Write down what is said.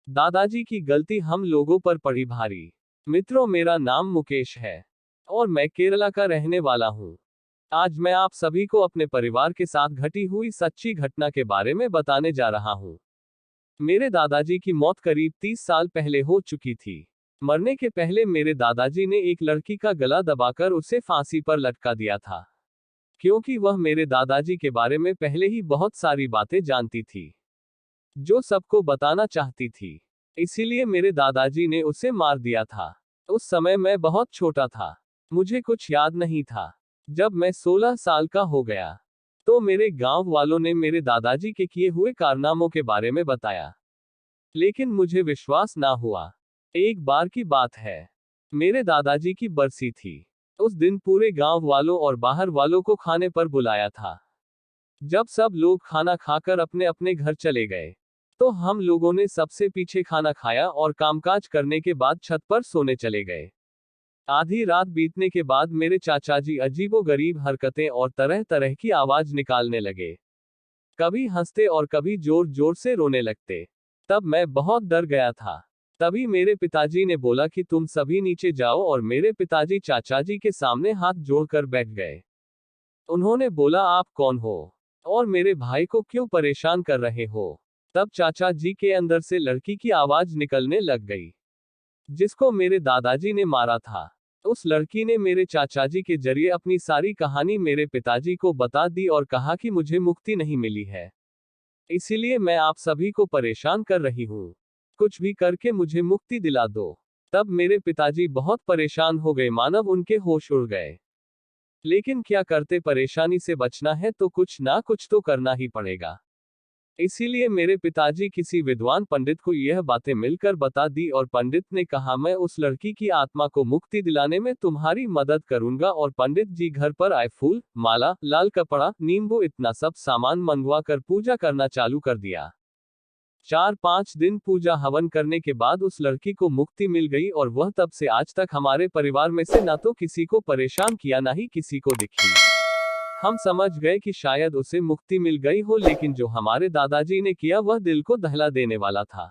दादाजी की गलती हम लोगों पर पड़ी भारी। मित्रों, मेरा नाम मुकेश है और मैं केरला का रहने वाला हूँ। आज मैं आप सभी को अपने परिवार के साथ घटी हुई सच्ची घटना के बारे में बताने जा रहा हूँ। मेरे दादाजी की मौत करीब 30 साल पहले हो चुकी थी। मरने के पहले मेरे दादाजी ने एक लड़की का गला दबाकर उसे फांसी पर लटका दिया था, क्योंकि वह मेरे दादाजी के बारे में पहले ही बहुत सारी बातें जानती थी, जो सबको बताना चाहती थी। इसीलिए मेरे दादाजी ने उसे मार दिया था। उस समय मैं बहुत छोटा था, मुझे कुछ याद नहीं था। जब मैं 16 साल का हो गया, तो मेरे गांव वालों ने मेरे दादाजी के किए हुए कारनामों के बारे में बताया, लेकिन मुझे विश्वास ना हुआ। एक बार की बात है, मेरे दादाजी की बरसी थी। उस दिन पूरे गांव वालों और बाहर वालों को खाने पर बुलाया था। जब सब लोग खाना खाकर अपने अपने घर चले गए, तो हम लोगों ने सबसे पीछे खाना खाया और कामकाज करने के बाद छत पर सोने चले गए। आधी रात बीतने के बाद मेरे चाचाजी अजीबोगरीब हरकतें और तरह तरह की आवाज निकालने लगे। कभी हंसते और कभी जोर जोर से रोने लगते। तब मैं बहुत डर गया था। तभी मेरे पिताजी ने बोला कि तुम सभी नीचे जाओ, और मेरे पिताजी चाचाजी के सामने हाथ जोड़कर बैठ गए। उन्होंने बोला, आप कौन हो और मेरे भाई को क्यों परेशान कर रहे हो? तब चाचा जी के अंदर से लड़की की आवाज निकलने लग गई, जिसको मेरे दादाजी ने मारा था। उस लड़की ने मेरे चाचाजी के जरिए अपनी सारी कहानी मेरे पिताजी को बता दी और कहा कि मुझे मुक्ति नहीं मिली है, इसीलिए मैं आप सभी को परेशान कर रही हूँ। कुछ भी करके मुझे मुक्ति दिला दो। तब मेरे पिताजी बहुत परेशान हो गए, मानव उनके होश उड़ गए। लेकिन क्या करते, परेशानी से बचना है तो कुछ ना कुछ तो करना ही पड़ेगा। इसीलिए मेरे पिताजी किसी विद्वान पंडित को यह बातें मिलकर बता दी, और पंडित ने कहा, मैं उस लड़की की आत्मा को मुक्ति दिलाने में तुम्हारी मदद करूंगा। और पंडित जी घर पर आए, फूल, माला, लाल कपड़ा, नींबू, इतना सब सामान मंगवा कर पूजा करना चालू कर दिया। 4-5 दिन पूजा हवन करने के बाद उस लड़की को मुक्ति मिल गई, और वह तब से आज तक हमारे परिवार में से ना तो किसी को परेशान किया, ना ही किसी को दिखी। हम समझ गए कि शायद उसे मुक्ति मिल गई हो, लेकिन जो हमारे दादाजी ने किया वह दिल को दहला देने वाला था।